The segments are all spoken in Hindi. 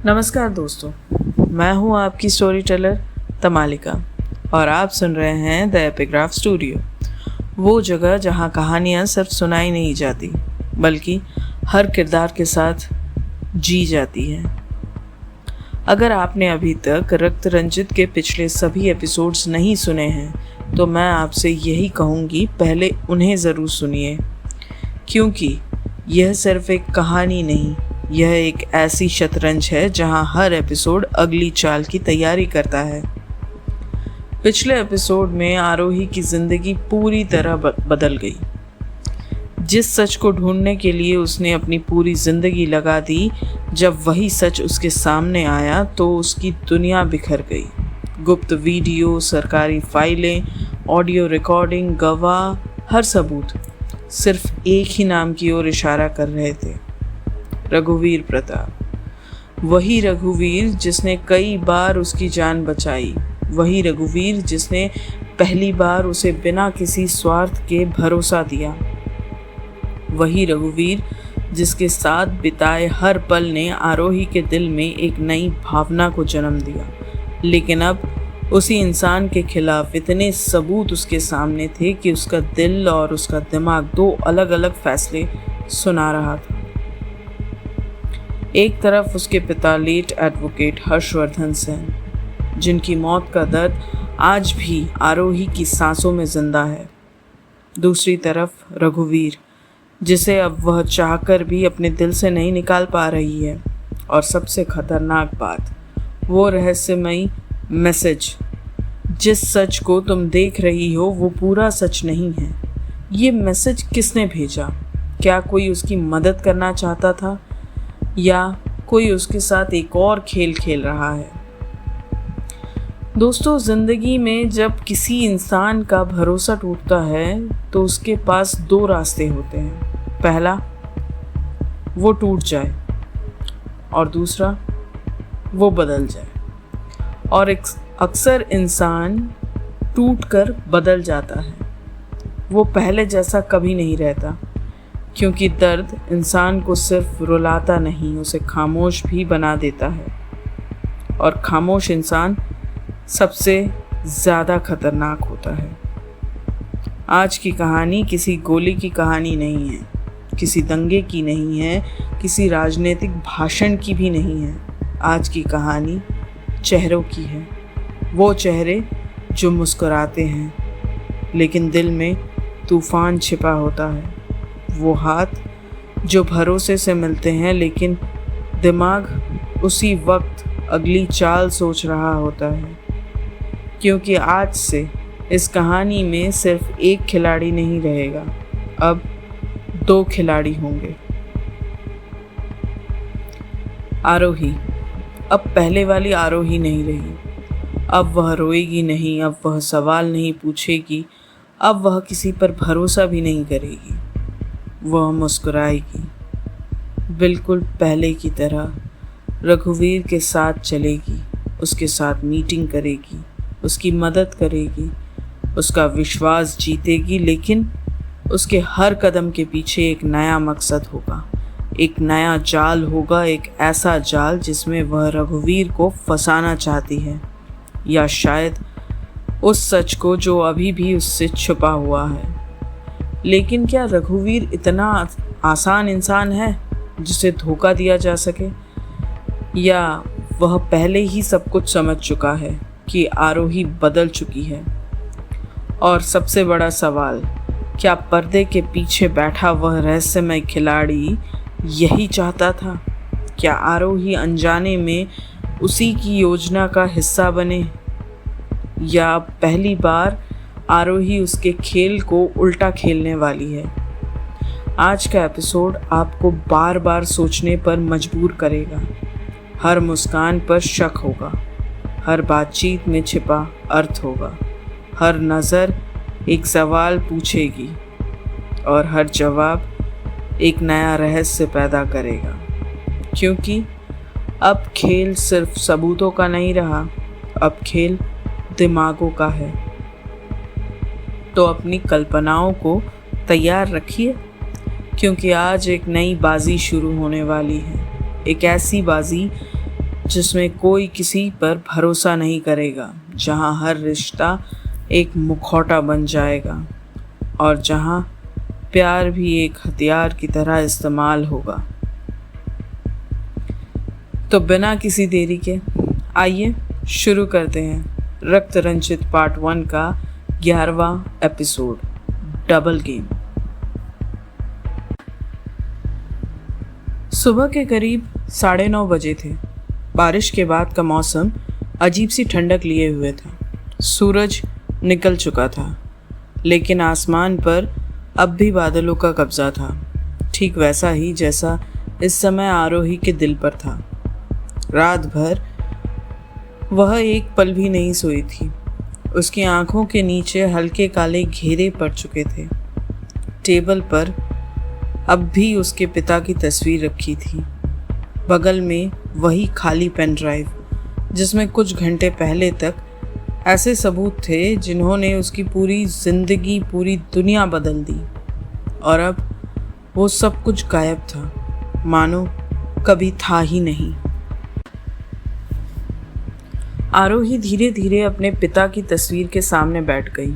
नमस्कार दोस्तों, मैं हूं आपकी स्टोरी टेलर तमालिका और आप सुन रहे हैं द एपिग्राफ स्टूडियो। वो जगह जहां कहानियां सिर्फ सुनाई नहीं जाती बल्कि हर किरदार के साथ जी जाती हैं। अगर आपने अभी तक रक्त रंजित के पिछले सभी एपिसोड्स नहीं सुने हैं तो मैं आपसे यही कहूँगी, पहले उन्हें ज़रूर सुनिए, क्योंकि यह सिर्फ एक कहानी नहीं, यह एक ऐसी शतरंज है जहां हर एपिसोड अगली चाल की तैयारी करता है। पिछले एपिसोड में आरोही की जिंदगी पूरी तरह बदल गई। जिस सच को ढूंढने के लिए उसने अपनी पूरी जिंदगी लगा दी, जब वही सच उसके सामने आया तो उसकी दुनिया बिखर गई। गुप्त वीडियो, सरकारी फाइलें, ऑडियो रिकॉर्डिंग, गवाह, हर सबूत सिर्फ एक ही नाम की ओर इशारा कर रहे थे, रघुवीर प्रताप। वही रघुवीर जिसने कई बार उसकी जान बचाई, वही रघुवीर जिसने पहली बार उसे बिना किसी स्वार्थ के भरोसा दिया, वही रघुवीर जिसके साथ बिताए हर पल ने आरोही के दिल में एक नई भावना को जन्म दिया। लेकिन अब उसी इंसान के खिलाफ इतने सबूत उसके सामने थे कि उसका दिल और उसका दिमाग दो अलग अलग फैसले सुना रहा था। एक तरफ उसके पिता लेट एडवोकेट हर्षवर्धन सेन, जिनकी मौत का दर्द आज भी आरोही की सांसों में जिंदा है। दूसरी तरफ रघुवीर, जिसे अब वह चाहकर भी अपने दिल से नहीं निकाल पा रही है। और सबसे खतरनाक बात, वो रहस्यमयी मैसेज, जिस सच को तुम देख रही हो वो पूरा सच नहीं है। ये मैसेज किसने भेजा? क्या कोई उसकी मदद करना चाहता था या कोई उसके साथ एक और खेल खेल रहा है? दोस्तों, जिंदगी में जब किसी इंसान का भरोसा टूटता है तो उसके पास दो रास्ते होते हैं। पहला, वो टूट जाए और दूसरा, वो बदल जाए। और अक्सर इंसान टूटकर बदल जाता है। वो पहले जैसा कभी नहीं रहता, क्योंकि दर्द इंसान को सिर्फ रुलाता नहीं, उसे खामोश भी बना देता है। और खामोश इंसान सबसे ज़्यादा खतरनाक होता है। आज की कहानी किसी गोली की कहानी नहीं है, किसी दंगे की नहीं है, किसी राजनीतिक भाषण की भी नहीं है। आज की कहानी चेहरों की है। वो चेहरे जो मुस्कुराते हैं लेकिन दिल में तूफान छिपा होता है। वो हाथ जो भरोसे से मिलते हैं लेकिन दिमाग उसी वक्त अगली चाल सोच रहा होता है। क्योंकि आज से इस कहानी में सिर्फ एक खिलाड़ी नहीं रहेगा, अब दो खिलाड़ी होंगे। आरोही अब पहले वाली आरोही नहीं रही। अब वह रोएगी नहीं, अब वह सवाल नहीं पूछेगी, अब वह किसी पर भरोसा भी नहीं करेगी। वह मुस्कुराएगी, बिल्कुल पहले की तरह रघुवीर के साथ चलेगी, उसके साथ मीटिंग करेगी, उसकी मदद करेगी, उसका विश्वास जीतेगी। लेकिन उसके हर कदम के पीछे एक नया मकसद होगा, एक नया जाल होगा, एक ऐसा जाल जिसमें वह रघुवीर को फंसाना चाहती है, या शायद उस सच को जो अभी भी उससे छुपा हुआ है। लेकिन क्या रघुवीर इतना आसान इंसान है जिसे धोखा दिया जा सके, या वह पहले ही सब कुछ समझ चुका है कि आरोही बदल चुकी है? और सबसे बड़ा सवाल, क्या पर्दे के पीछे बैठा वह रहस्यमय खिलाड़ी यही चाहता था? क्या आरोही अनजाने में उसी की योजना का हिस्सा बने, या पहली बार आरोही उसके खेल को उल्टा खेलने वाली है? आज का एपिसोड आपको बार बार सोचने पर मजबूर करेगा। हर मुस्कान पर शक होगा, हर बातचीत में छिपा अर्थ होगा, हर नज़र एक सवाल पूछेगी और हर जवाब एक नया रहस्य पैदा करेगा। क्योंकि अब खेल सिर्फ सबूतों का नहीं रहा, अब खेल दिमागों का है। तो अपनी कल्पनाओं को तैयार रखिए, क्योंकि आज एक नई बाजी शुरू होने वाली है। एक ऐसी बाजी जिसमें कोई किसी पर भरोसा नहीं करेगा, जहाँ हर रिश्ता एक मुखौटा बन जाएगा और जहाँ प्यार भी एक हथियार की तरह इस्तेमाल होगा। तो बिना किसी देरी के आइए शुरू करते हैं रक्त रंजित पार्ट 1 का 11वां एपिसोड, डबल गेम। सुबह के करीब 9:30 बजे थे। बारिश के बाद का मौसम अजीब सी ठंडक लिए हुए था। सूरज निकल चुका था, लेकिन आसमान पर अब भी बादलों का कब्जा था, ठीक वैसा ही जैसा इस समय आरोही के दिल पर था। रात भर वह एक पल भी नहीं सोई थी। उसकी आंखों के नीचे हल्के काले घेरे पड़ चुके थे। टेबल पर अब भी उसके पिता की तस्वीर रखी थी, बगल में वही खाली पेन ड्राइव जिसमें कुछ घंटे पहले तक ऐसे सबूत थे जिन्होंने उसकी पूरी जिंदगी, पूरी दुनिया बदल दी। और अब वो सब कुछ गायब था, मानो कभी था ही नहीं। आरोही धीरे धीरे अपने पिता की तस्वीर के सामने बैठ गई।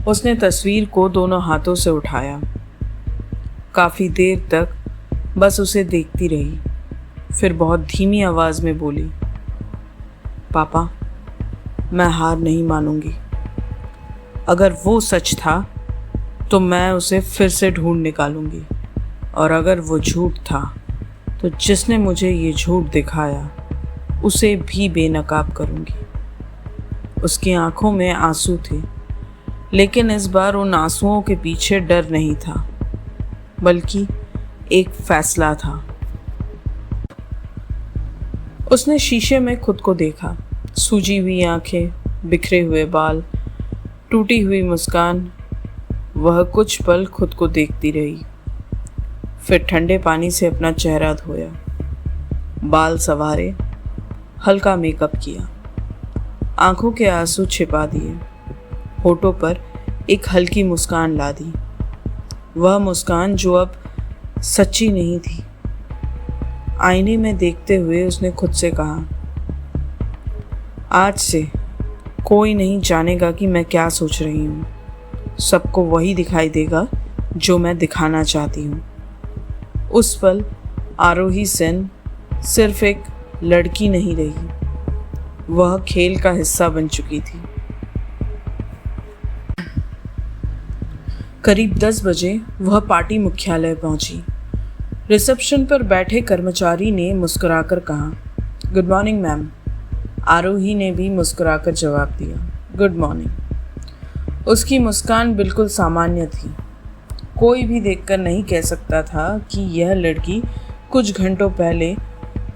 उसने तस्वीर को दोनों हाथों से उठाया। काफ़ी देर तक बस उसे देखती रही, फिर बहुत धीमी आवाज़ में बोली, पापा, मैं हार नहीं मानूंगी। अगर वो सच था तो मैं उसे फिर से ढूंढ निकालूंगी, और अगर वो झूठ था तो जिसने मुझे ये झूठ दिखाया उसे भी बेनकाब करूंगी। उसकी आंखों में आंसू थे, लेकिन इस बार उन आंसुओं के पीछे डर नहीं था, बल्कि एक फैसला था। उसने शीशे में खुद को देखा। सूजी हुई आंखें, बिखरे हुए बाल, टूटी हुई मुस्कान। वह कुछ पल खुद को देखती रही, फिर ठंडे पानी से अपना चेहरा धोया, बाल संवारे, हल्का मेकअप किया, आंखों के आंसू छिपा दिए, होठों पर एक हल्की मुस्कान ला दी। वह मुस्कान जो अब सच्ची नहीं थी। आईने में देखते हुए उसने खुद से कहा, आज से कोई नहीं जानेगा कि मैं क्या सोच रही हूँ। सबको वही दिखाई देगा जो मैं दिखाना चाहती हूँ। उस पल आरोही सेन सिर्फ एक लड़की नहीं रही, वह खेल का हिस्सा बन चुकी थी। करीब 10 बजे वह पार्टी मुख्यालय पहुंची। रिसेप्शन पर बैठे कर्मचारी ने मुस्कुराकर कहा, गुड मॉर्निंग मैम। आरोही ने भी मुस्कुराकर जवाब दिया, गुड मॉर्निंग। उसकी मुस्कान बिल्कुल सामान्य थी। कोई भी देखकर नहीं कह सकता था कि यह लड़की कुछ घंटों पहले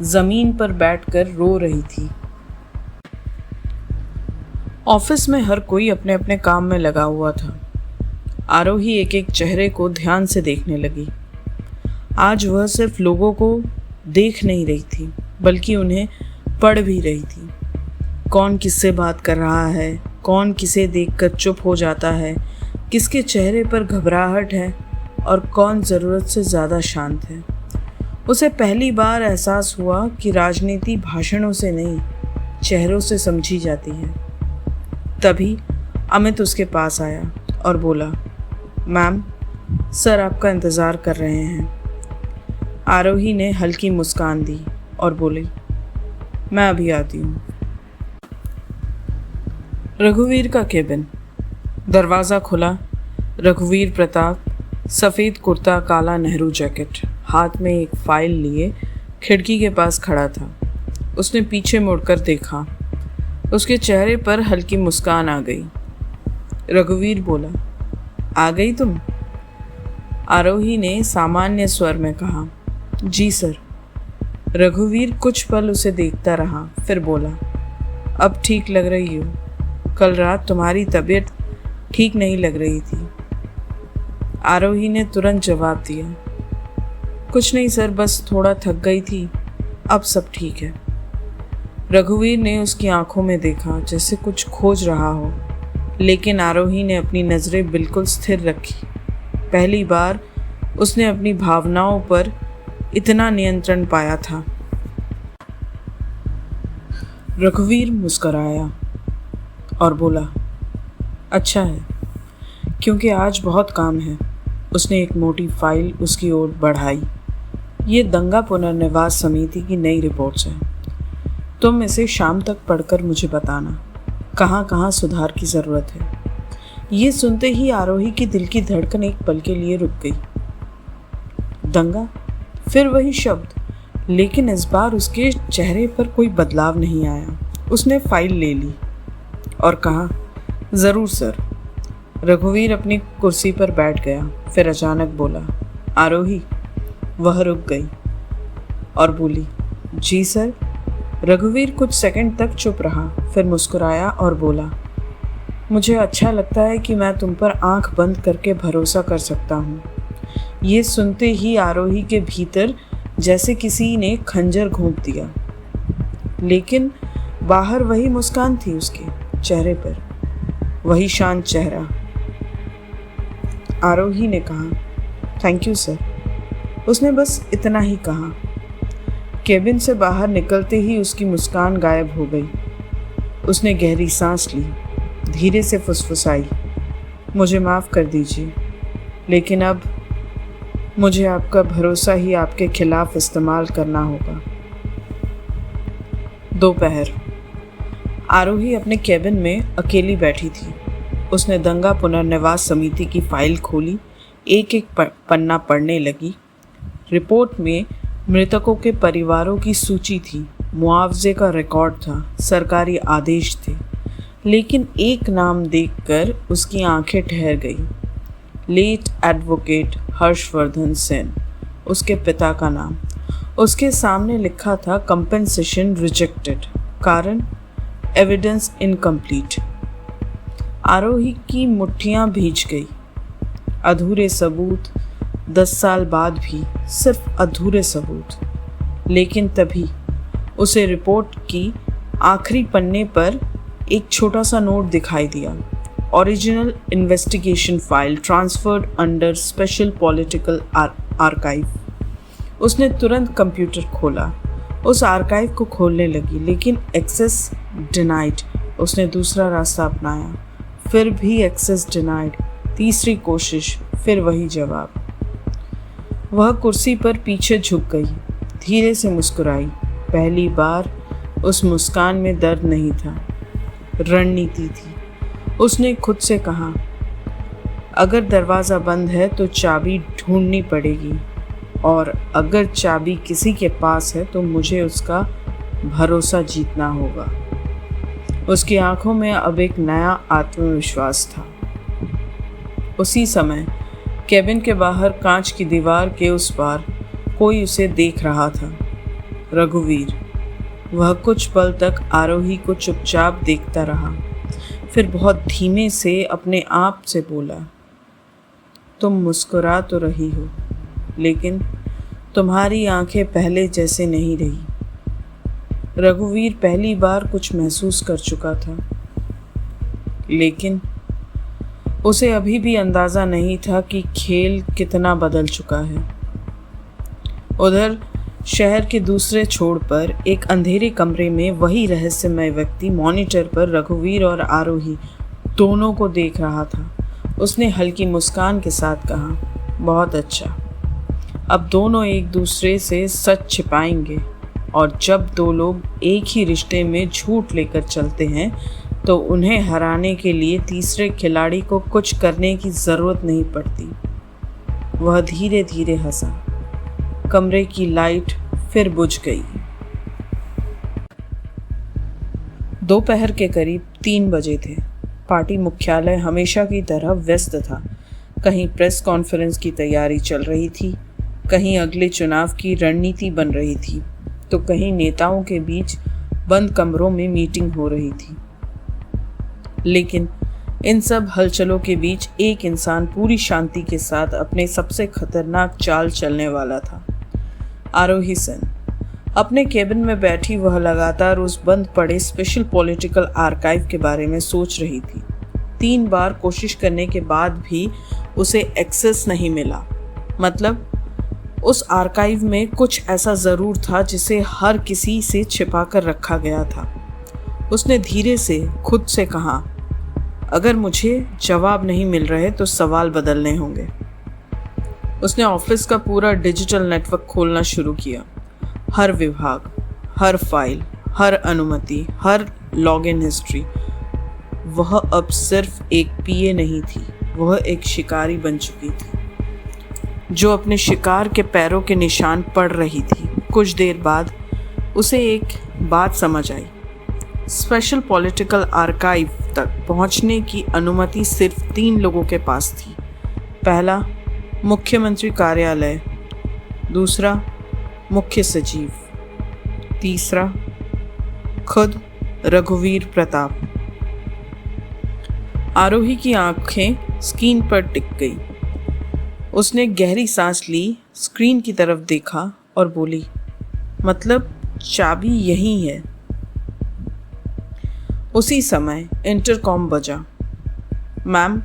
जमीन पर बैठकर रो रही थी। ऑफिस में हर कोई अपने अपने काम में लगा हुआ था। आरोही एक एक चेहरे को ध्यान से देखने लगी। आज वह सिर्फ लोगों को देख नहीं रही थी, बल्कि उन्हें पढ़ भी रही थी। कौन किससे बात कर रहा है, कौन किसे देखकर चुप हो जाता है, किसके चेहरे पर घबराहट है और कौन ज़रूरत से ज़्यादा शांत है। उसे पहली बार एहसास हुआ कि राजनीति भाषणों से नहीं, चेहरों से समझी जाती है। तभी अमित उसके पास आया और बोला, मैम, सर आपका इंतज़ार कर रहे हैं। आरोही ने हल्की मुस्कान दी और बोली, मैं अभी आती हूँ। रघुवीर का केबिन। दरवाज़ा खुला। रघुवीर प्रताप, सफ़ेद कुर्ता, काला नेहरू जैकेट, हाथ में एक फाइल लिए खिड़की के पास खड़ा था। उसने पीछे मुड़कर देखा। उसके चेहरे पर हल्की मुस्कान आ गई। रघुवीर बोला, आ गई तुम? आरोही ने सामान्य स्वर में कहा, जी सर। रघुवीर कुछ पल उसे देखता रहा, फिर बोला, अब ठीक लग रही हो? कल रात तुम्हारी तबीयत ठीक नहीं लग रही थी। आरोही ने तुरंत जवाब दिया, कुछ नहीं सर, बस थोड़ा थक गई थी, अब सब ठीक है। रघुवीर ने उसकी आंखों में देखा, जैसे कुछ खोज रहा हो, लेकिन आरोही ने अपनी नज़रें बिल्कुल स्थिर रखी। पहली बार उसने अपनी भावनाओं पर इतना नियंत्रण पाया था। रघुवीर मुस्कराया और बोला, अच्छा है, क्योंकि आज बहुत काम है। उसने एक मोटी फाइल उसकी ओर बढ़ाई। ये दंगा पुनर्निवास समिति की नई रिपोर्ट्स हैं। तुम इसे शाम तक पढ़कर मुझे बताना कहाँ कहाँ सुधार की ज़रूरत है। ये सुनते ही आरोही की दिल की धड़कन एक पल के लिए रुक गई। दंगा, फिर वही शब्द, लेकिन इस बार उसके चेहरे पर कोई बदलाव नहीं आया। उसने फाइल ले ली और कहा, ज़रूर सर। रघुवीर अपनी कुर्सी पर बैठ गया, फिर अचानक बोला, आरोही। वह रुक गई और बोली, जी सर। रघुवीर कुछ सेकंड तक चुप रहा, फिर मुस्कुराया और बोला, मुझे अच्छा लगता है कि मैं तुम पर आंख बंद करके भरोसा कर सकता हूँ। ये सुनते ही आरोही के भीतर जैसे किसी ने खंजर घोंप दिया, लेकिन बाहर वही मुस्कान थी उसके चेहरे पर, वही शांत चेहरा। आरोही ने कहा, थैंक यू सर। उसने बस इतना ही कहा। केबिन से बाहर निकलते ही उसकी मुस्कान गायब हो गई। उसने गहरी सांस ली, धीरे से फुसफुसाई, मुझे माफ़ कर दीजिए, लेकिन अब मुझे आपका भरोसा ही आपके खिलाफ इस्तेमाल करना होगा। दोपहर। आरोही अपने केबिन में अकेली बैठी थी। उसने दंगा पुनर्निवास समिति की फाइल खोली, एक एक पन्ना पढ़ने लगी। रिपोर्ट में मृतकों के परिवारों की सूची थी, मुआवजे का रिकॉर्ड था, सरकारी आदेश थे, लेकिन एक नाम देखकर उसकी आंखें ठहर गई। लेट एडवोकेट हर्षवर्धन सेन, उसके पिता का नाम। उसके सामने लिखा था, कंपेंसेशन रिजेक्टेड, कारण एविडेंस इनकम्प्लीट। आरोही की मुट्ठियां भीज गई। अधूरे सबूत, 10 साल बाद भी सिर्फ अधूरे सबूत। लेकिन तभी उसे रिपोर्ट की आखिरी पन्ने पर एक छोटा सा नोट दिखाई दिया, original investigation file transferred under special political archive. उसने तुरंत कंप्यूटर खोला, उस आर्काइव को खोलने लगी, लेकिन एक्सेस डिनाइड। उसने दूसरा रास्ता अपनाया, फिर भी एक्सेस डिनाइड। तीसरी कोशिश, फिर वही जवाब। वह कुर्सी पर पीछे झुक गई, धीरे से मुस्कुराई। पहली बार उस मुस्कान में दर्द नहीं था, रणनीति थी। उसने खुद से कहा, अगर दरवाज़ा बंद है तो चाबी ढूंढनी पड़ेगी, और अगर चाबी किसी के पास है तो मुझे उसका भरोसा जीतना होगा। उसकी आंखों में अब एक नया आत्मविश्वास था। उसी समय केबिन के बाहर कांच की दीवार के उस पार कोई उसे देख रहा था, रघुवीर। वह कुछ पल तक आरोही को चुपचाप देखता रहा, फिर बहुत धीमे से अपने आप से बोला, तुम मुस्कुरा तो रही हो, लेकिन तुम्हारी आंखें पहले जैसे नहीं रही। रघुवीर पहली बार कुछ महसूस कर चुका था, लेकिन उसे अभी भी अंदाज़ा नहीं था कि खेल कितना बदल चुका है। उधर शहर के दूसरे छोर पर एक अंधेरे कमरे में वही रहस्यमय व्यक्ति मॉनिटर पर रघुवीर और आरोही दोनों को देख रहा था। उसने हल्की मुस्कान के साथ कहा, बहुत अच्छा, अब दोनों एक दूसरे से सच छिपाएंगे, और जब दो लोग एक ही रिश्ते में झूठ लेकर चलते हैं तो उन्हें हराने के लिए तीसरे खिलाड़ी को कुछ करने की ज़रूरत नहीं पड़ती। वह धीरे धीरे हंसा। कमरे की लाइट फिर बुझ गई। दोपहर के करीब 3 बजे थे। पार्टी मुख्यालय हमेशा की तरह व्यस्त था। कहीं प्रेस कॉन्फ्रेंस की तैयारी चल रही थी, कहीं अगले चुनाव की रणनीति बन रही थी, तो कहीं नेताओं के बीच बंद कमरों में मीटिंग हो रही थी। लेकिन इन सब हलचलों के बीच एक इंसान पूरी शांति के साथ अपने सबसे खतरनाक चाल चलने वाला था, आरोही सेन। अपने केबिन में बैठी वह लगातार उस बंद पड़े स्पेशल पॉलिटिकल आर्काइव के बारे में सोच रही थी। 3 बार कोशिश करने के बाद भी उसे एक्सेस नहीं मिला। मतलब उस आर्काइव में कुछ ऐसा ज़रूर था जिसे हर किसी से छिपा कर रखा गया था। उसने धीरे से खुद से कहा, अगर मुझे जवाब नहीं मिल रहे तो सवाल बदलने होंगे। उसने ऑफिस का पूरा डिजिटल नेटवर्क खोलना शुरू किया। हर विभाग, हर फाइल, हर अनुमति, हर लॉगिन हिस्ट्री। वह अब सिर्फ एक पीए नहीं थी, वह एक शिकारी बन चुकी थी जो अपने शिकार के पैरों के निशान पढ़ रही थी। कुछ देर बाद उसे एक बात समझ आई। स्पेशल पॉलिटिकल आर्काइव तक पहुंचने की अनुमति सिर्फ 3 लोगों के पास थी। पहला, मुख्यमंत्री कार्यालय। दूसरा, मुख्य सचिव। तीसरा, खुद रघुवीर प्रताप। आरोही की आंखें स्क्रीन पर टिक गई। उसने गहरी सांस ली, स्क्रीन की तरफ देखा और बोली, मतलब चाबी यही है। उसी समय इंटरकॉम बजा। मैम,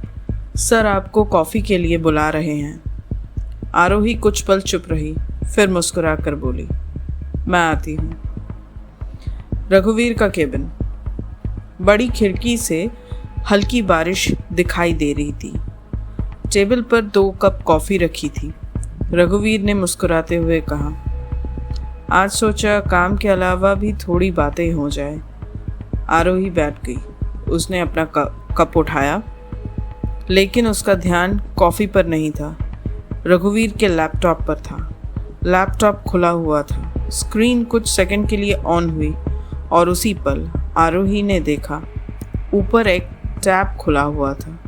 सर आपको कॉफ़ी के लिए बुला रहे हैं। आरोही कुछ पल चुप रही, फिर मुस्कुरा कर बोली, मैं आती हूँ। रघुवीर का केबिन। बड़ी खिड़की से हल्की बारिश दिखाई दे रही थी। टेबल पर 2 कप कॉफ़ी रखी थी। रघुवीर ने मुस्कुराते हुए कहा, आज सोचा काम के अलावा भी थोड़ी बातें हो जाए। आरोही बैठ गई। उसने अपना कप उठाया, लेकिन उसका ध्यान कॉफ़ी पर नहीं था, रघुवीर के लैपटॉप पर था। लैपटॉप खुला हुआ था। स्क्रीन कुछ सेकंड के लिए ऑन हुई और उसी पल आरोही ने देखा ऊपर एक टैब खुला हुआ था,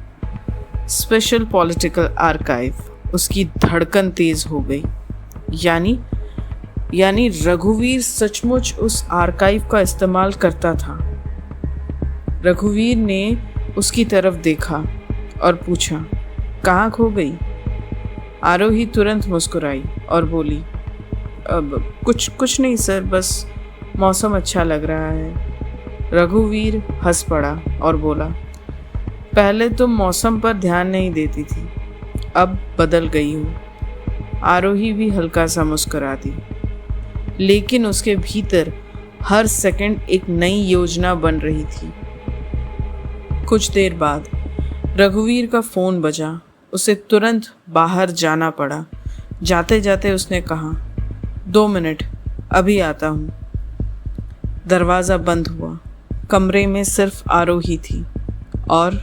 स्पेशल पॉलिटिकल आर्काइव। उसकी धड़कन तेज हो गई। यानी रघुवीर सचमुच उस आर्काइव का इस्तेमाल करता था। रघुवीर ने उसकी तरफ देखा और पूछा, कहाँ खो गई? आरोही तुरंत मुस्कुराई और बोली, अब कुछ नहीं सर, बस मौसम अच्छा लग रहा है। रघुवीर हंस पड़ा और बोला, पहले तुम मौसम पर ध्यान नहीं देती थी, अब बदल गई हूँ। आरोही भी हल्का सा मुस्कुरा दी, लेकिन उसके भीतर हर सेकंड एक नई योजना बन रही थी। कुछ देर बाद रघुवीर का फ़ोन बजा। उसे तुरंत बाहर जाना पड़ा। जाते जाते उसने कहा, 2 मिनट, अभी आता हूँ। दरवाज़ा बंद हुआ। कमरे में सिर्फ आरोही थी और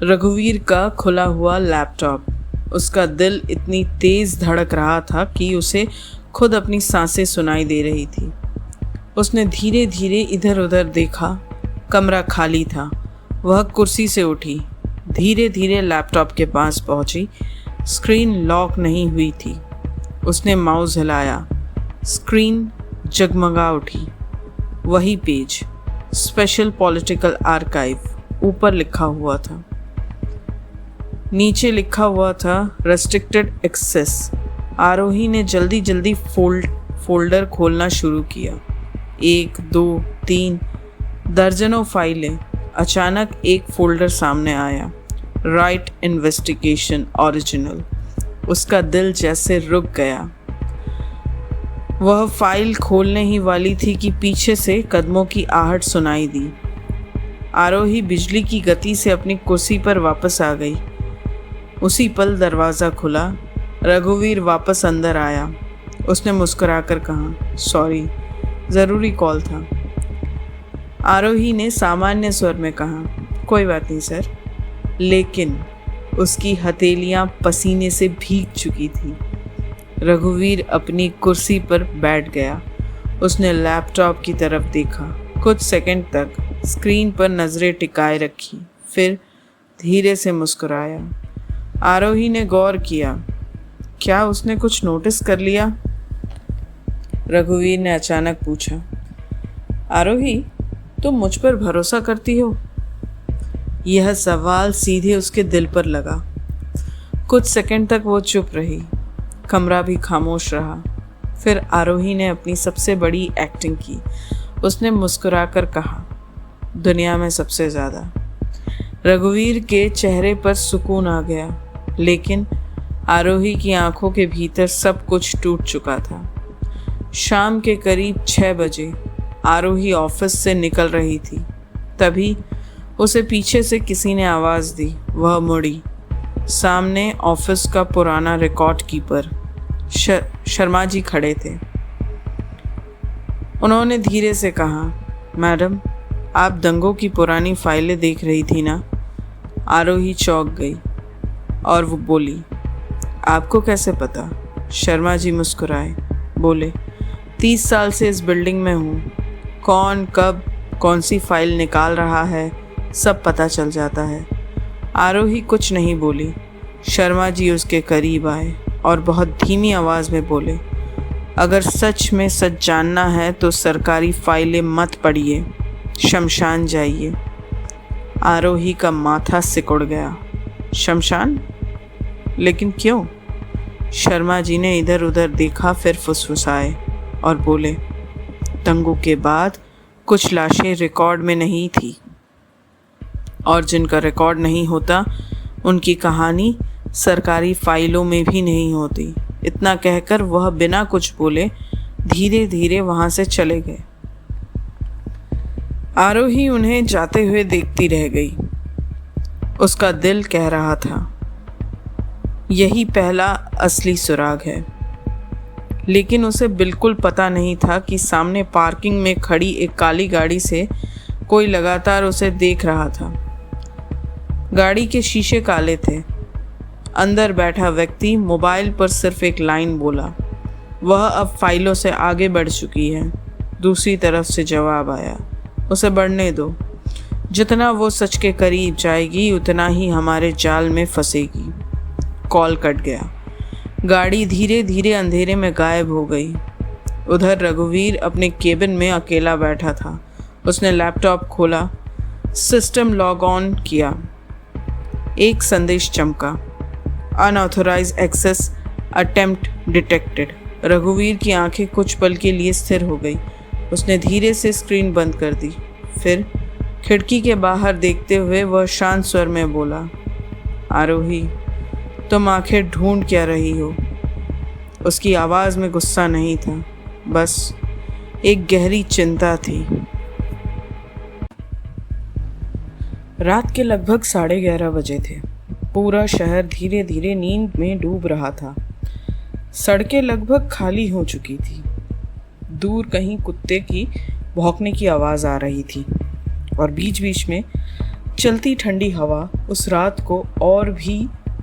रघुवीर का खुला हुआ लैपटॉप। उसका दिल इतनी तेज़ धड़क रहा था कि उसे खुद अपनी सांसें सुनाई दे रही थी। उसने धीरे धीरे इधर उधर देखा। कमरा खाली था। वह कुर्सी से उठी, धीरे धीरे लैपटॉप के पास पहुंची। स्क्रीन लॉक नहीं हुई थी। उसने माउस हिलाया। स्क्रीन जगमगा उठी। वही पेज, स्पेशल पॉलिटिकल आर्काइव, ऊपर लिखा हुआ था। नीचे लिखा हुआ था, रेस्ट्रिक्टेड एक्सेस। आरोही ने जल्दी जल्दी फोल्डर खोलना शुरू किया। 1, 2, 3 दर्जनों फाइलें। अचानक एक फोल्डर सामने आया, राइट इन्वेस्टिगेशन ओरिजिनल। उसका दिल जैसे रुक गया। वह फाइल खोलने ही वाली थी कि पीछे से कदमों की आहट सुनाई दी। आरोही बिजली की गति से अपनी कुर्सी पर वापस आ गई। उसी पल दरवाज़ा खुला। रघुवीर वापस अंदर आया। उसने मुस्कुराकर कहा, सॉरी, ज़रूरी कॉल था। आरोही ने सामान्य स्वर में कहा, कोई बात नहीं सर। लेकिन उसकी हथेलियां पसीने से भीग चुकी थी। रघुवीर अपनी कुर्सी पर बैठ गया। उसने लैपटॉप की तरफ देखा। कुछ सेकंड तक स्क्रीन पर नज़रें टिकाए रखी, फिर धीरे से मुस्कुराया। आरोही ने गौर किया, क्या उसने कुछ नोटिस कर लिया? रघुवीर ने अचानक पूछा, आरोही, तुम मुझ पर भरोसा करती हो? यह सवाल सीधे उसके दिल पर लगा। कुछ सेकंड तक वो चुप रही। कमरा भी खामोश रहा। फिर आरोही ने अपनी सबसे बड़ी एक्टिंग की। उसने मुस्कुराकर कहा, दुनिया में सबसे ज़्यादा। रघुवीर के चेहरे पर सुकून आ गया, लेकिन आरोही की आंखों के भीतर सब कुछ टूट चुका था। शाम के करीब 6 बजे आरोही ऑफिस से निकल रही थी, तभी उसे पीछे से किसी ने आवाज़ दी। वह मुड़ी। सामने ऑफिस का पुराना रिकॉर्ड कीपर शर्मा जी खड़े थे। उन्होंने धीरे से कहा, मैडम, आप दंगों की पुरानी फाइलें देख रही थी ना? आरोही चौंक गई और वो बोली, आपको कैसे पता? शर्मा जी मुस्कुराए, बोले, 30 साल से इस बिल्डिंग में हूँ। कौन कब कौन सी फाइल निकाल रहा है सब पता चल जाता है। आरोही कुछ नहीं बोली। शर्मा जी उसके करीब आए और बहुत धीमी आवाज़ में बोले, अगर सच में सच जानना है तो सरकारी फाइलें मत पढ़िए, शमशान जाइए। आरोही का माथा सिकुड़ गया। शमशान? लेकिन क्यों? शर्मा जी ने इधर उधर देखा, फिर फुसफुसाए और बोले, दंगों के बाद कुछ लाशें रिकॉर्ड में नहीं थी, और जिनका रिकॉर्ड नहीं होता उनकी कहानी सरकारी फाइलों में भी नहीं होती। इतना कहकर वह बिना कुछ बोले धीरे धीरे वहां से चले गए। आरोही उन्हें जाते हुए देखती रह गई। उसका दिल कह रहा था, यही पहला असली सुराग है। लेकिन उसे बिल्कुल पता नहीं था कि सामने पार्किंग में खड़ी एक काली गाड़ी से कोई लगातार उसे देख रहा था। गाड़ी के शीशे काले थे। अंदर बैठा व्यक्ति मोबाइल पर सिर्फ एक लाइन बोला। वह अब फाइलों से आगे बढ़ चुकी है। दूसरी तरफ से जवाब आया, उसे बढ़ने दो। जितना वो सच के करीब जाएगी उतना ही हमारे जाल में फंसेगी। कॉल कट गया। गाड़ी धीरे धीरे अंधेरे में गायब हो गई। उधर रघुवीर अपने केबिन में अकेला बैठा था। उसने लैपटॉप खोला, सिस्टम लॉग ऑन किया। एक संदेश चमका, अनऑथोराइज्ड एक्सेस अटेम्प्ट डिटेक्टेड। रघुवीर की आंखें कुछ पल के लिए स्थिर हो गई। उसने धीरे से स्क्रीन बंद कर दी। फिर खिड़की के बाहर देखते हुए वह शांत स्वर में बोला, आरोही, तुम आखिर ढूंढ क्या रही हो? उसकी आवाज़ में गुस्सा नहीं था, बस एक गहरी चिंता थी। रात के लगभग 11:30 बजे थे। पूरा शहर धीरे धीरे नींद में डूब रहा था। सड़कें लगभग खाली हो चुकी थी। दूर कहीं कुत्ते की भौंकने की आवाज़ आ रही थी और बीच बीच में चलती ठंडी हवा उस रात को और भी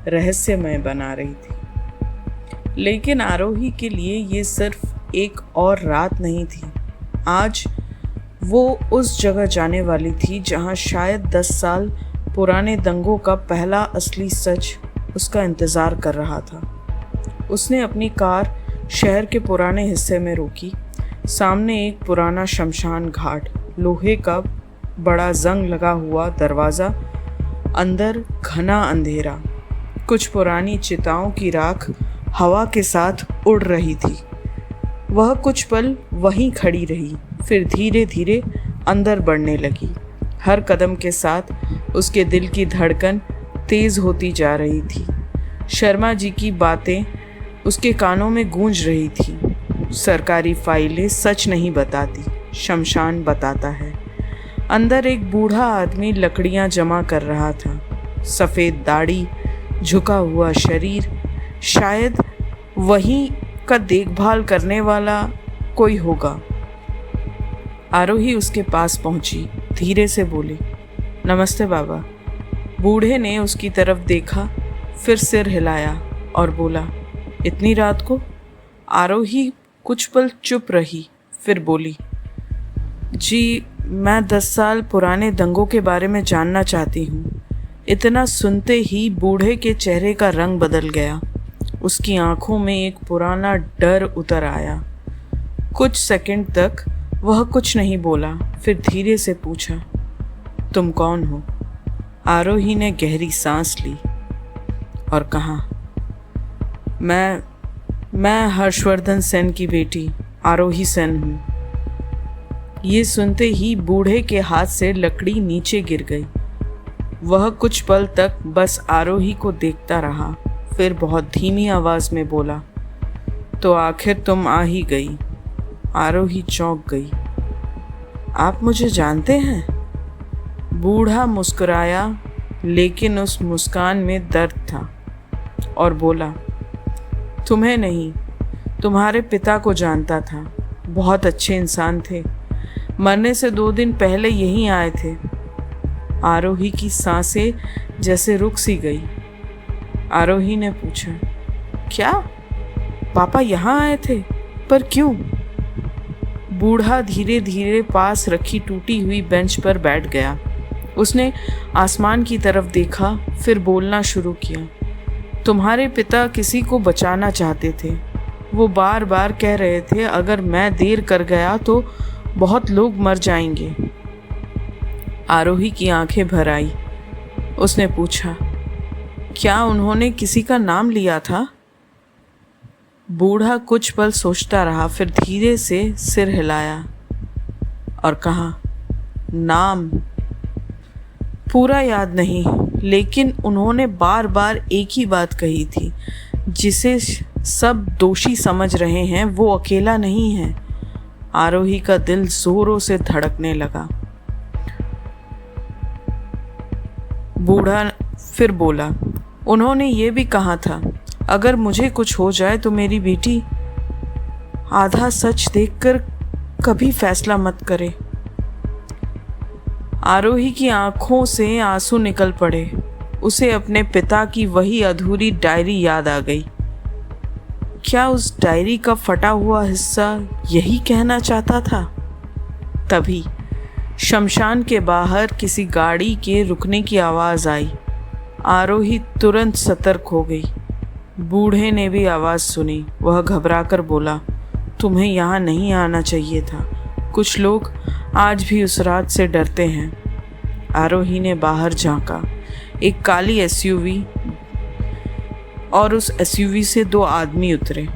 रहस्यमय बना रही थी। लेकिन आरोही के लिए ये सिर्फ एक और रात नहीं थी। आज वो उस जगह जाने वाली थी जहां शायद 10 साल पुराने दंगों का पहला असली सच उसका इंतज़ार कर रहा था। उसने अपनी कार शहर के पुराने हिस्से में रोकी। सामने एक पुराना शमशान घाट, लोहे का बड़ा जंग लगा हुआ दरवाज़ा, अंदर घना अंधेरा। कुछ पुरानी चिताओं की राख हवा के साथ उड़ रही थी। वह कुछ पल वहीं खड़ी रही, फिर धीरे धीरे अंदर बढ़ने लगी। हर कदम के साथ उसके दिल की धड़कन तेज़ होती जा रही थी। शर्मा जी की बातें उसके कानों में गूंज रही थी। सरकारी फाइलें सच नहीं बताती, शमशान बताता है। अंदर एक बूढ़ा आदमी लकड़ियां जमा कर रहा था। सफ़ेद दाढ़ी, झुका हुआ शरीर, शायद वहीं का देखभाल करने वाला कोई होगा। आरोही उसके पास पहुंची, धीरे से बोली, नमस्ते बाबा। बूढ़े ने उसकी तरफ देखा, फिर सिर हिलाया और बोला, इतनी रात को? आरोही कुछ पल चुप रही, फिर बोली, जी मैं 10 साल पुराने दंगों के बारे में जानना चाहती हूँ। इतना सुनते ही बूढ़े के चेहरे का रंग बदल गया। उसकी आंखों में एक पुराना डर उतर आया। कुछ सेकंड तक वह कुछ नहीं बोला, फिर धीरे से पूछा, तुम कौन हो? आरोही ने गहरी सांस ली और कहा, मैं हर्षवर्धन सेन की बेटी आरोही सेन हूँ। ये सुनते ही बूढ़े के हाथ से लकड़ी नीचे गिर गई। वह कुछ पल तक बस आरोही को देखता रहा, फिर बहुत धीमी आवाज में बोला, तो आखिर तुम आ ही गई। आरोही चौंक गई। आप मुझे जानते हैं? बूढ़ा मुस्कुराया, लेकिन उस मुस्कान में दर्द था, और बोला, तुम्हें नहीं, तुम्हारे पिता को जानता था। बहुत अच्छे इंसान थे। मरने से 2 दिन पहले यहीं आए थे। आरोही की सांसें जैसे रुक सी गई। आरोही ने पूछा, क्या पापा यहाँ आए थे? पर क्यों? बूढ़ा धीरे धीरे पास रखी टूटी हुई बेंच पर बैठ गया। उसने आसमान की तरफ देखा, फिर बोलना शुरू किया। तुम्हारे पिता किसी को बचाना चाहते थे। वो बार बार कह रहे थे, अगर मैं देर कर गया तो बहुत लोग मर जाएंगे। आरोही की आंखें भर आई। उसने पूछा, क्या उन्होंने किसी का नाम लिया था? बूढ़ा कुछ पल सोचता रहा, फिर धीरे से सिर हिलाया और कहा, नाम पूरा याद नहीं, लेकिन उन्होंने बार बार एक ही बात कही थी, जिसे सब दोषी समझ रहे हैं वो अकेला नहीं है। आरोही का दिल जोरों से धड़कने लगा। बूढ़ा फिर बोला, उन्होंने ये भी कहा था, अगर मुझे कुछ हो जाए तो मेरी बेटी आधा सच देखकर कभी फैसला मत करे। आरोही की आंखों से आंसू निकल पड़े। उसे अपने पिता की वही अधूरी डायरी याद आ गई। क्या उस डायरी का फटा हुआ हिस्सा यही कहना चाहता था? तभी शमशान के बाहर किसी गाड़ी के रुकने की आवाज़ आई। आरोही तुरंत सतर्क हो गई। बूढ़े ने भी आवाज़ सुनी। वह घबराकर बोला, तुम्हें यहाँ नहीं आना चाहिए था। कुछ लोग आज भी उस रात से डरते हैं। आरोही ने बाहर झांका। एक काली एसयूवी और उस एसयूवी से 2 आदमी उतरे।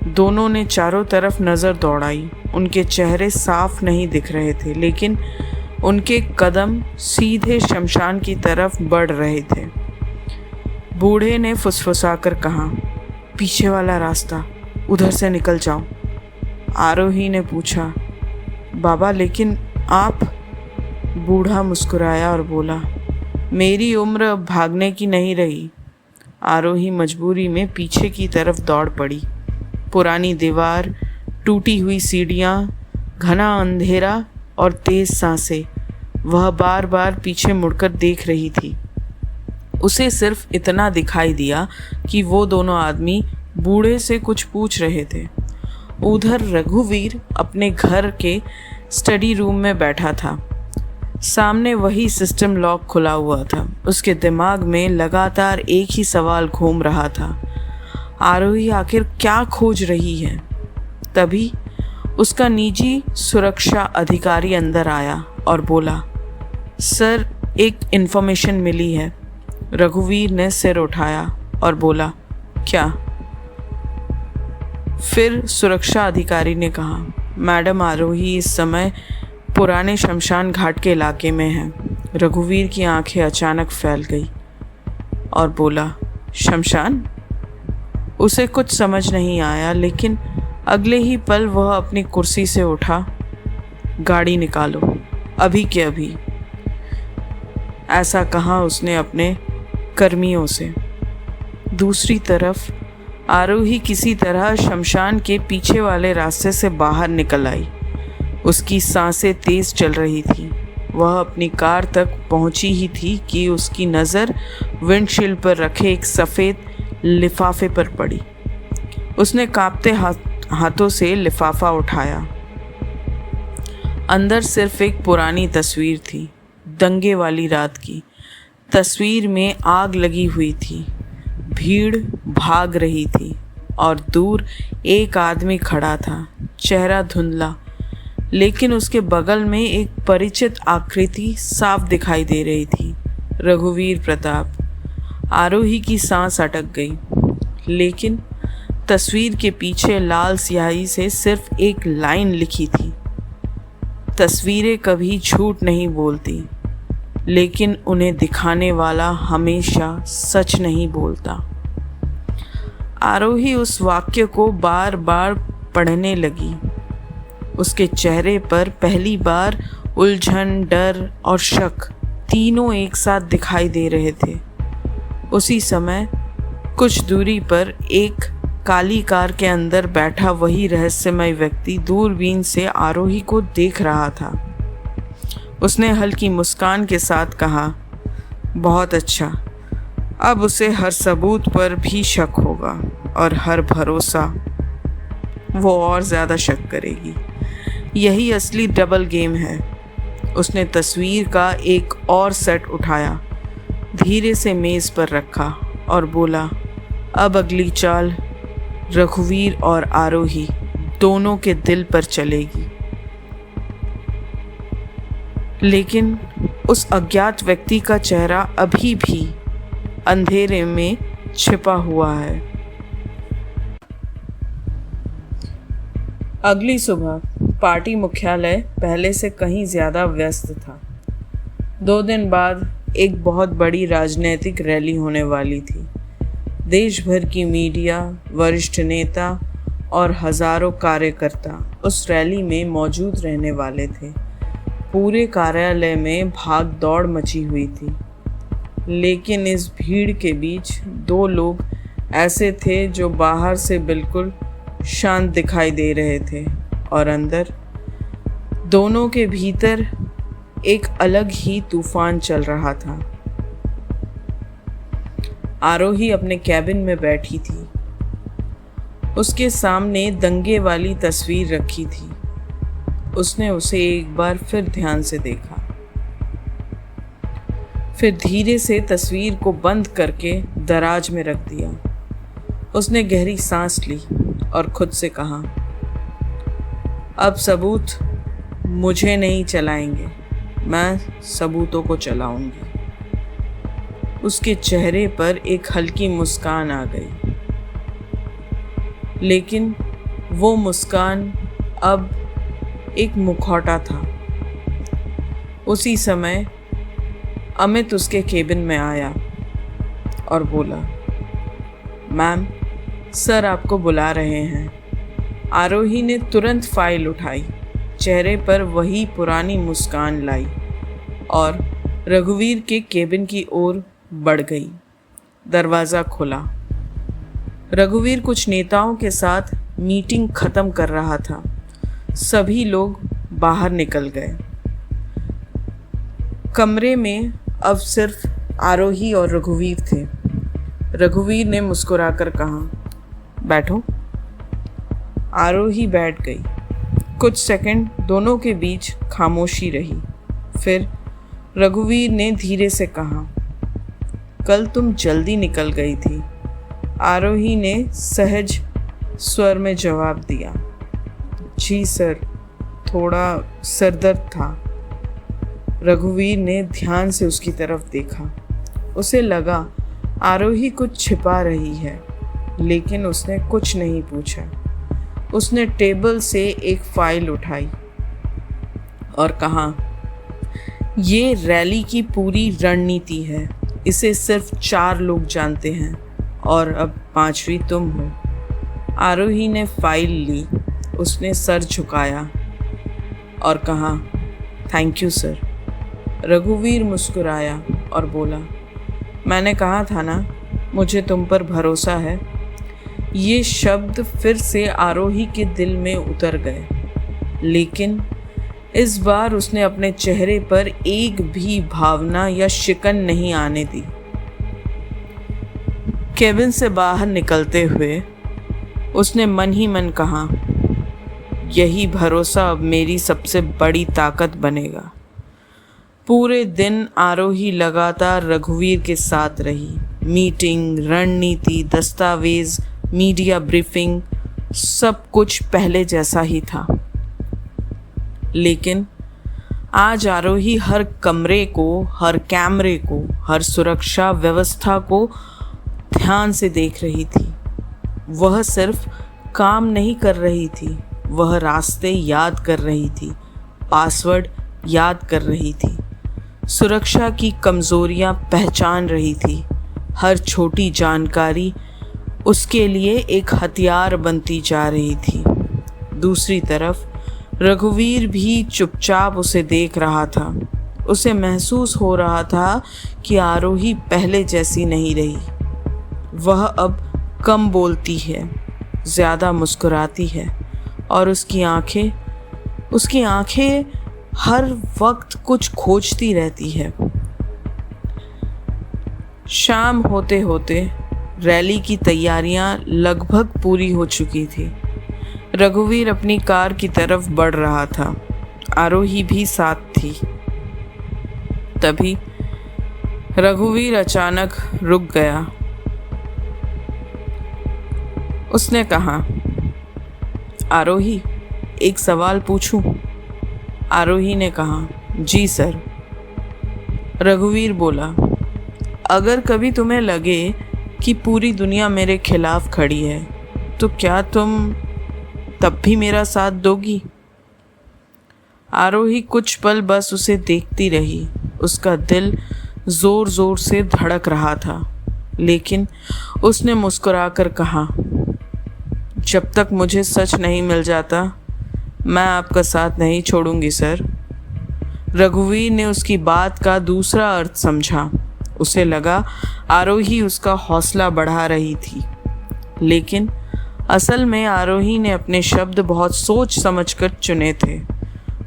दोनों ने चारों तरफ नज़र दौड़ाई। उनके चेहरे साफ नहीं दिख रहे थे, लेकिन उनके कदम सीधे शमशान की तरफ बढ़ रहे थे। बूढ़े ने फुसफुसाकर कहा, पीछे वाला रास्ता, उधर से निकल जाओ। आरोही ने पूछा, बाबा लेकिन आप? बूढ़ा मुस्कुराया और बोला, मेरी उम्र अब भागने की नहीं रही। आरोही मजबूरी में पीछे की तरफ दौड़ पड़ी। पुरानी दीवार, टूटी हुई सीढ़ियाँ, घना अंधेरा और तेज सांसें। वह बार बार पीछे मुड़कर देख रही थी। उसे सिर्फ इतना दिखाई दिया कि वो दोनों आदमी बूढ़े से कुछ पूछ रहे थे। उधर रघुवीर अपने घर के स्टडी रूम में बैठा था। सामने वही सिस्टम लॉक खुला हुआ था। उसके दिमाग में लगातार एक ही सवाल घूम रहा था, आरोही आखिर क्या खोज रही है? तभी उसका निजी सुरक्षा अधिकारी अंदर आया और बोला, सर एक इन्फॉर्मेशन मिली है। रघुवीर ने सिर उठाया और बोला, क्या? फिर सुरक्षा अधिकारी ने कहा, मैडम आरोही इस समय पुराने शमशान घाट के इलाके में है। रघुवीर की आंखें अचानक फैल गई और बोला, शमशान? उसे कुछ समझ नहीं आया, लेकिन अगले ही पल वह अपनी कुर्सी से उठा। गाड़ी निकालो, अभी के अभी, ऐसा कहा उसने अपने कर्मियों से। दूसरी तरफ आरोही किसी तरह शमशान के पीछे वाले रास्ते से बाहर निकल आई। उसकी सांसें तेज चल रही थी। वह अपनी कार तक पहुंची ही थी कि उसकी नज़र विंडशील्ड पर रखे एक सफ़ेद लिफाफे पर पड़ी। उसने कांपते हाथों से लिफाफा उठाया। अंदर सिर्फ एक पुरानी तस्वीर थी, दंगे वाली रात की। तस्वीर में आग लगी हुई थी, भीड़ भाग रही थी और दूर एक आदमी खड़ा था, चेहरा धुंधला, लेकिन उसके बगल में एक परिचित आकृति साफ दिखाई दे रही थी, रघुवीर प्रताप। आरोही की सांस अटक गई, लेकिन तस्वीर के पीछे लाल स्याही से सिर्फ एक लाइन लिखी थी, तस्वीरें कभी झूठ नहीं बोलती, लेकिन उन्हें दिखाने वाला हमेशा सच नहीं बोलता। आरोही उस वाक्य को बार बार पढ़ने लगी। उसके चेहरे पर पहली बार उलझन, डर और शक तीनों एक साथ दिखाई दे रहे थे। उसी समय कुछ दूरी पर एक काली कार के अंदर बैठा वही रहस्यमय व्यक्ति दूरबीन से आरोही को देख रहा था। उसने हल्की मुस्कान के साथ कहा, बहुत अच्छा, अब उसे हर सबूत पर भी शक होगा और हर भरोसा वो और ज़्यादा शक करेगी। यही असली डबल गेम है। उसने तस्वीर का एक और सेट उठाया, धीरे से मेज़ पर रखा और बोला, अब अगली चाल रघुवीर और आरोही दोनों के दिल पर चलेगी। लेकिन उस अज्ञात व्यक्ति का चेहरा अभी भी अंधेरे में छिपा हुआ है। अगली सुबह पार्टी मुख्यालय पहले से कहीं ज़्यादा व्यस्त था। 2 दिन बाद एक बहुत बड़ी राजनीतिक रैली होने वाली थी। देश भर की मीडिया, वरिष्ठ नेता और हजारों कार्यकर्ता उस रैली में मौजूद रहने वाले थे। पूरे कार्यालय में भाग दौड़ मची हुई थी। लेकिन इस भीड़ के बीच 2 लोग ऐसे थे जो बाहर से बिल्कुल शांत दिखाई दे रहे थे और अंदर, दोनों के भीतर एक अलग ही तूफान चल रहा था। आरोही अपने कैबिन में बैठी थी। उसके सामने दंगे वाली तस्वीर रखी थी। उसने उसे एक बार फिर ध्यान से देखा, फिर धीरे से तस्वीर को बंद करके दराज में रख दिया। उसने गहरी सांस ली और खुद से कहा, अब सबूत मुझे नहीं चलाएंगे, मैं सबूतों को चलाऊंगी। उसके चेहरे पर एक हल्की मुस्कान आ गई, लेकिन वो मुस्कान अब एक मुखौटा था। उसी समय अमित उसके केबिन में आया और बोला, मैम, सर आपको बुला रहे हैं। आरोही ने तुरंत फाइल उठाई, चेहरे पर वही पुरानी मुस्कान लाई और रघुवीर के केबिन की ओर बढ़ गई। दरवाज़ा खुला। रघुवीर कुछ नेताओं के साथ मीटिंग ख़त्म कर रहा था। सभी लोग बाहर निकल गए। कमरे में अब सिर्फ आरोही और रघुवीर थे। रघुवीर ने मुस्कुराकर कहा, बैठो। आरोही बैठ गई। कुछ सेकंड दोनों के बीच खामोशी रही। फिर रघुवीर ने धीरे से कहा, कल तुम जल्दी निकल गई थी। आरोही ने सहज स्वर में जवाब दिया, जी सर, थोड़ा सरदर्द था। रघुवीर ने ध्यान से उसकी तरफ देखा। उसे लगा आरोही कुछ छिपा रही है, लेकिन उसने कुछ नहीं पूछा। उसने टेबल से एक फाइल उठाई और कहा, ये रैली की पूरी रणनीति है। इसे सिर्फ 4 लोग जानते हैं और अब 5वीं तुम हो। आरोही ने फाइल ली। उसने सर झुकाया और कहा, थैंक यू सर। रघुवीर मुस्कुराया और बोला, मैंने कहा था ना, मुझे तुम पर भरोसा है। ये शब्द फिर से आरोही के दिल में उतर गए, लेकिन इस बार उसने अपने चेहरे पर एक भी भावना या शिकन नहीं आने दी। केबिन से बाहर निकलते हुए उसने मन ही मन कहा, यही भरोसा अब मेरी सबसे बड़ी ताकत बनेगा। पूरे दिन आरोही लगातार रघुवीर के साथ रही। मीटिंग, रणनीति, दस्तावेज, मीडिया ब्रीफिंग, सब कुछ पहले जैसा ही था। लेकिन आज आरोही हर कमरे को, हर कैमरे को, हर सुरक्षा व्यवस्था को ध्यान से देख रही थी। वह सिर्फ काम नहीं कर रही थी, वह रास्ते याद कर रही थी, पासवर्ड याद कर रही थी, सुरक्षा की कमज़ोरियां पहचान रही थी। हर छोटी जानकारी उसके लिए एक हथियार बनती जा रही थी। दूसरी तरफ रघुवीर भी चुपचाप उसे देख रहा था। उसे महसूस हो रहा था कि आरोही पहले जैसी नहीं रही। वह अब कम बोलती है, ज़्यादा मुस्कुराती है और उसकी आंखें हर वक्त कुछ खोजती रहती है। शाम होते होते रैली की तैयारियां लगभग पूरी हो चुकी थी। रघुवीर अपनी कार की तरफ बढ़ रहा था। आरोही भी साथ थी। तभी रघुवीर अचानक रुक गया। उसने कहा, आरोही, एक सवाल पूछूं? आरोही ने कहा, जी सर। रघुवीर बोला, अगर कभी तुम्हें लगे कि पूरी दुनिया मेरे खिलाफ खड़ी है तो क्या तुम तब भी मेरा साथ दोगी? आरोही कुछ पल बस उसे देखती रही। उसका दिल जोर जोर से धड़क रहा था, लेकिन उसने मुस्कुराकर कहा, जब तक मुझे सच नहीं मिल जाता मैं आपका साथ नहीं छोड़ूंगी सर। रघुवीर ने उसकी बात का दूसरा अर्थ समझा। उसे लगा आरोही उसका हौसला बढ़ा रही थी, लेकिन असल में आरोही ने अपने शब्द बहुत सोच समझकर चुने थे।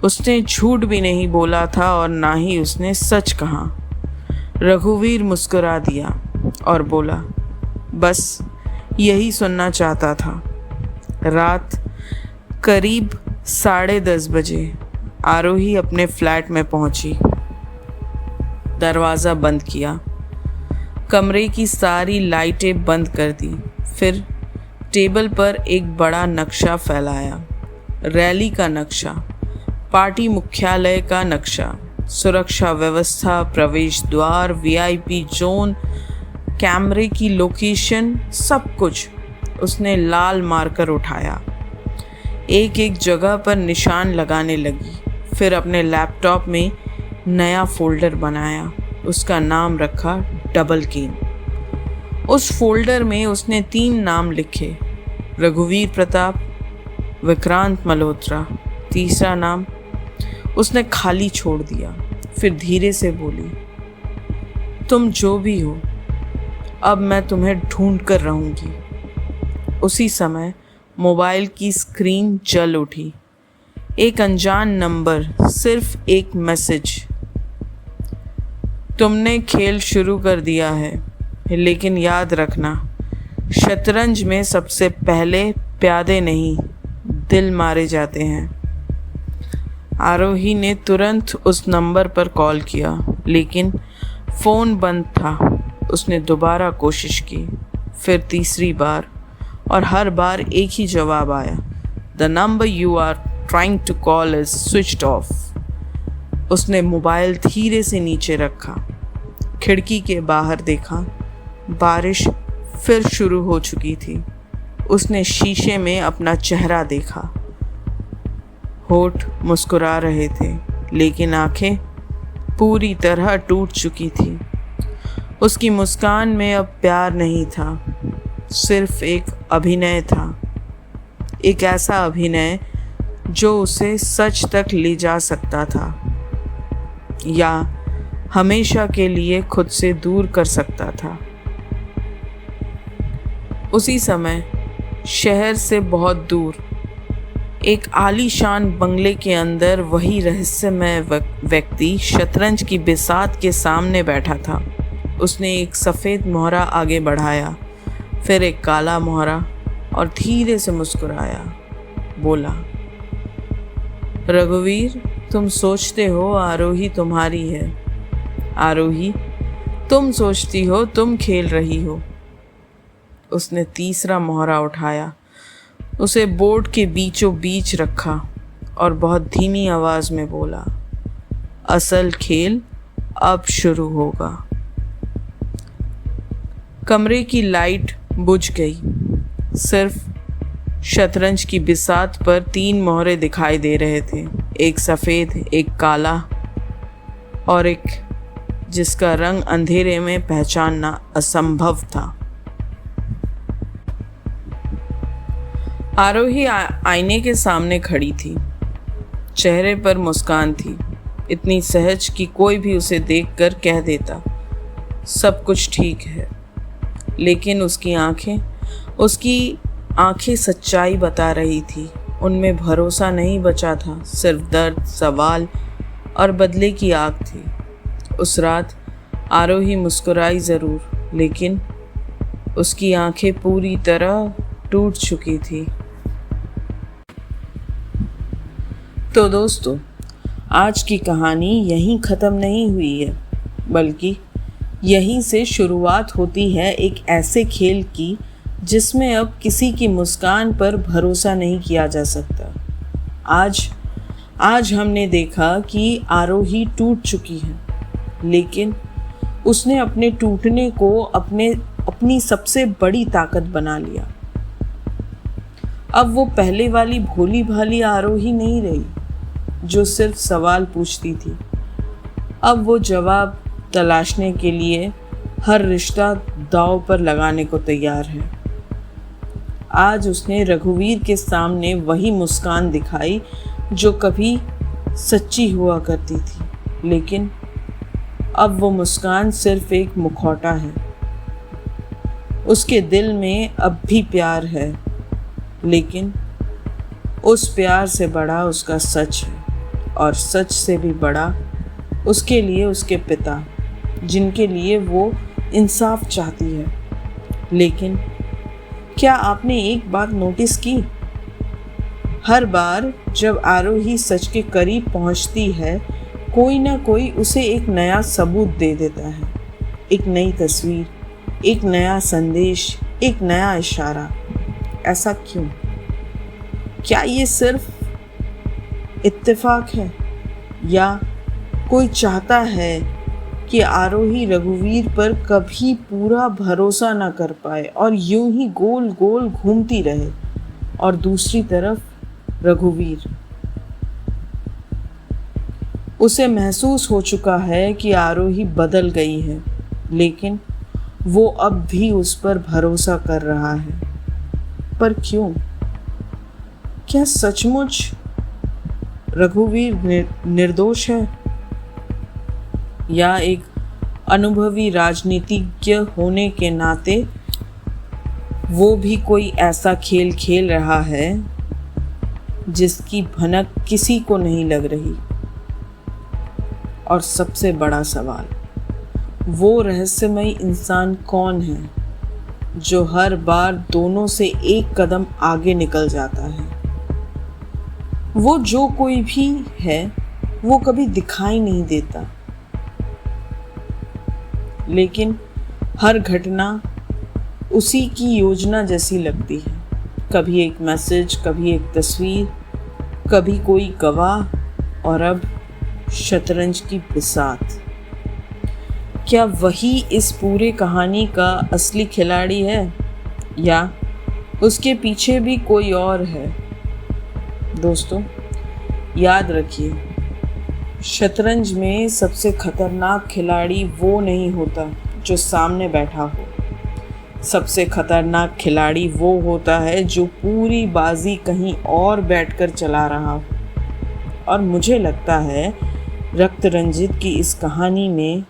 उसने झूठ भी नहीं बोला था और ना ही उसने सच कहा। रघुवीर मुस्कुरा दिया और बोला, बस यही सुनना चाहता था। रात करीब 10:30 बजे आरोही अपने फ्लैट में पहुंची। दरवाज़ा बंद किया, कमरे की सारी लाइटें बंद कर दी। फिर टेबल पर एक बड़ा नक्शा फैलाया। रैली का नक्शा, पार्टी मुख्यालय का नक्शा, सुरक्षा व्यवस्था, प्रवेश द्वार, वीआईपी जोन, कैमरे की लोकेशन, सब कुछ उसने लाल मार्कर उठाया। एक एक जगह पर निशान लगाने लगी। फिर अपने लैपटॉप में नया फोल्डर बनाया। उसका नाम रखा डबल केन। उस फोल्डर में उसने 3 नाम लिखे, रघुवीर प्रताप, विक्रांत मल्होत्रा। तीसरा नाम उसने खाली छोड़ दिया। फिर धीरे से बोली, तुम जो भी हो, अब मैं तुम्हें ढूंढ कर रहूंगी। उसी समय मोबाइल की स्क्रीन जल उठी। एक अनजान नंबर, सिर्फ एक मैसेज, तुमने खेल शुरू कर दिया है, लेकिन याद रखना, शतरंज में सबसे पहले प्यादे नहीं, दिल मारे जाते हैं। आरोही ने तुरंत उस नंबर पर कॉल किया, लेकिन फ़ोन बंद था। उसने दोबारा कोशिश की, फिर तीसरी बार, और हर बार एक ही जवाब आया, the number you are trying to call is switched off. उसने मोबाइल धीरे से नीचे रखा, खिड़की के बाहर देखा। बारिश फिर शुरू हो चुकी थी। उसने शीशे में अपना चेहरा देखा। होठ मुस्कुरा रहे थे, लेकिन आंखें पूरी तरह टूट चुकी थी। उसकी मुस्कान में अब प्यार नहीं था, सिर्फ एक अभिनय था। एक ऐसा अभिनय जो उसे सच तक ले जा सकता था, या हमेशा के लिए खुद से दूर कर सकता था। उसी समय शहर से बहुत दूर एक आलीशान बंगले के अंदर वही रहस्यमय व्यक्ति शतरंज की बिसात के सामने बैठा था। उसने एक सफ़ेद मोहरा आगे बढ़ाया, फिर एक काला मोहरा, और धीरे से मुस्कुराया। बोला, रघुवीर, तुम सोचते हो आरोही तुम्हारी है। आरोही, तुम सोचती हो तुम खेल रही हो। उसने तीसरा मोहरा उठाया, उसे बोर्ड के बीचों बीच रखा और बहुत धीमी आवाज़ में बोला, असल खेल अब शुरू होगा। कमरे की लाइट बुझ गई। सिर्फ शतरंज की बिसात पर 3 मोहरे दिखाई दे रहे थे, एक सफ़ेद, एक काला और एक जिसका रंग अंधेरे में पहचानना असंभव था। आरोही आईने के सामने खड़ी थी। चेहरे पर मुस्कान थी, इतनी सहज कि कोई भी उसे देखकर कह देता सब कुछ ठीक है। लेकिन उसकी आंखें सच्चाई बता रही थी। उनमें भरोसा नहीं बचा था, सिर्फ दर्द, सवाल और बदले की आग थी। उस रात आरोही मुस्कुराई ज़रूर, लेकिन उसकी आंखें पूरी तरह टूट चुकी थी। तो दोस्तों, आज की कहानी यहीं ख़त्म नहीं हुई है, बल्कि यहीं से शुरुआत होती है एक ऐसे खेल की जिसमें अब किसी की मुस्कान पर भरोसा नहीं किया जा सकता। आज हमने देखा कि आरोही टूट चुकी है, लेकिन उसने अपने टूटने को अपनी सबसे बड़ी ताकत बना लिया। अब वो पहले वाली भोली भाली आरोही नहीं रही जो सिर्फ सवाल पूछती थी। अब वो जवाब तलाशने के लिए हर रिश्ता दांव पर लगाने को तैयार है। आज उसने रघुवीर के सामने वही मुस्कान दिखाई जो कभी सच्ची हुआ करती थी, लेकिन अब वो मुस्कान सिर्फ एक मुखौटा है। उसके दिल में अब भी प्यार है, लेकिन उस प्यार से बड़ा उसका सच है, और सच से भी बड़ा उसके लिए उसके पिता, जिनके लिए वो इंसाफ चाहती है। लेकिन क्या आपने एक बात नोटिस की? हर बार जब आरोही सच के करीब पहुंचती है, कोई ना कोई उसे एक नया सबूत दे देता है, एक नई तस्वीर, एक नया संदेश, एक नया इशारा। ऐसा क्यों? क्या ये सिर्फ इत्तेफाक है, या कोई चाहता है कि आरोही रघुवीर पर कभी पूरा भरोसा न कर पाए और यूं ही गोल गोल घूमती रहे? और दूसरी तरफ रघुवीर, उसे महसूस हो चुका है कि आरोही बदल गई है, लेकिन वो अब भी उस पर भरोसा कर रहा है। पर क्यों? क्या सचमुच रघुवीर निर्दोष है, या एक अनुभवी राजनीतिज्ञ होने के नाते वो भी कोई ऐसा खेल खेल रहा है जिसकी भनक किसी को नहीं लग रही? और सबसे बड़ा सवाल, वो रहस्यमयी इंसान कौन है जो हर बार दोनों से एक कदम आगे निकल जाता है? वो जो कोई भी है, वो कभी दिखाई नहीं देता, लेकिन हर घटना उसी की योजना जैसी लगती है। कभी एक मैसेज, कभी एक तस्वीर, कभी कोई गवाह, और अब शतरंज की बिसात। क्या वही इस पूरे कहानी का असली खिलाड़ी है, या उसके पीछे भी कोई और है? दोस्तों, याद रखिए, शतरंज में सबसे खतरनाक खिलाड़ी वो नहीं होता जो सामने बैठा हो। सबसे खतरनाक खिलाड़ी वो होता है जो पूरी बाजी कहीं और बैठकर चला रहा हो। और मुझे लगता है रक्त रंजित की इस कहानी में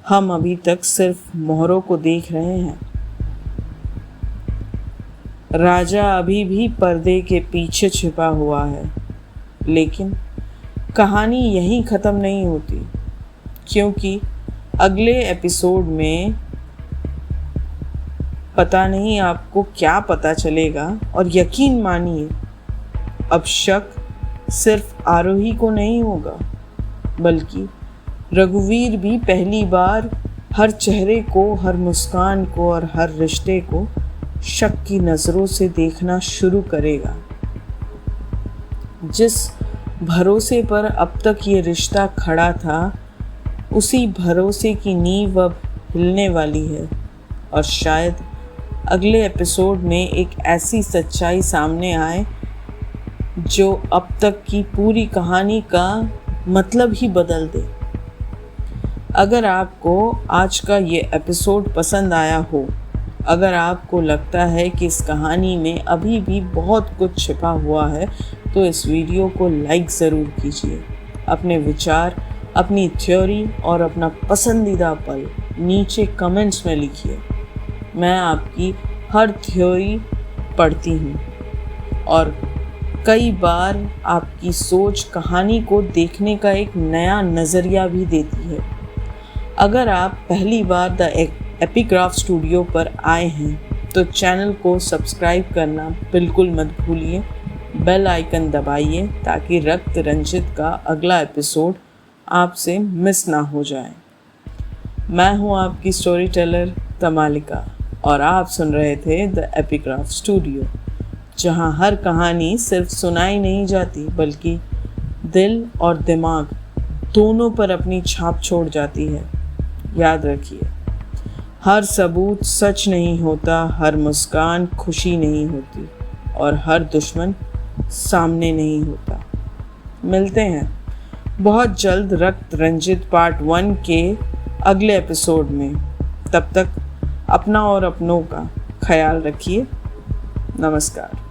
हम अभी तक सिर्फ मोहरों को देख रहे हैं। राजा अभी भी पर्दे के पीछे छिपा हुआ है, लेकिन कहानी यहीं ख़त्म नहीं होती, क्योंकि अगले एपिसोड में पता नहीं आपको क्या पता चलेगा। और यकीन मानिए, अब शक सिर्फ आरोही को नहीं होगा, बल्कि रघुवीर भी पहली बार हर चेहरे को, हर मुस्कान को और हर रिश्ते को शक की नज़रों से देखना शुरू करेगा। जिस भरोसे पर अब तक ये रिश्ता खड़ा था, उसी भरोसे की नींव अब हिलने वाली है। और शायद अगले एपिसोड में एक ऐसी सच्चाई सामने आए जो अब तक की पूरी कहानी का मतलब ही बदल दे। अगर आपको आज का ये एपिसोड पसंद आया हो, अगर आपको लगता है कि इस कहानी में अभी भी बहुत कुछ छिपा हुआ है, तो इस वीडियो को लाइक ज़रूर कीजिए। अपने विचार, अपनी थ्योरी और अपना पसंदीदा पल नीचे कमेंट्स में लिखिए। मैं आपकी हर थ्योरी पढ़ती हूँ और कई बार आपकी सोच कहानी को देखने का एक नया नज़रिया भी देती है। अगर आप पहली बार द एपिग्राफ स्टूडियो पर आए हैं तो चैनल को सब्सक्राइब करना बिल्कुल मत भूलिए। बेल आइकन दबाइए ताकि रक्त रंजित का अगला एपिसोड आपसे मिस ना हो जाए। मैं हूँ आपकी स्टोरी टेलर तमालिका और आप सुन रहे थे द एपिग्राफ स्टूडियो, जहाँ हर कहानी सिर्फ सुनाई नहीं जाती बल्कि दिल और दिमाग दोनों पर अपनी छाप छोड़ जाती है। याद रखिए, हर सबूत सच नहीं होता, हर मुस्कान खुशी नहीं होती और हर दुश्मन सामने नहीं होता। मिलते हैं बहुत जल्द रक्त रंजित पार्ट 1 के अगले एपिसोड में। तब तक अपना और अपनों का ख्याल रखिए। नमस्कार।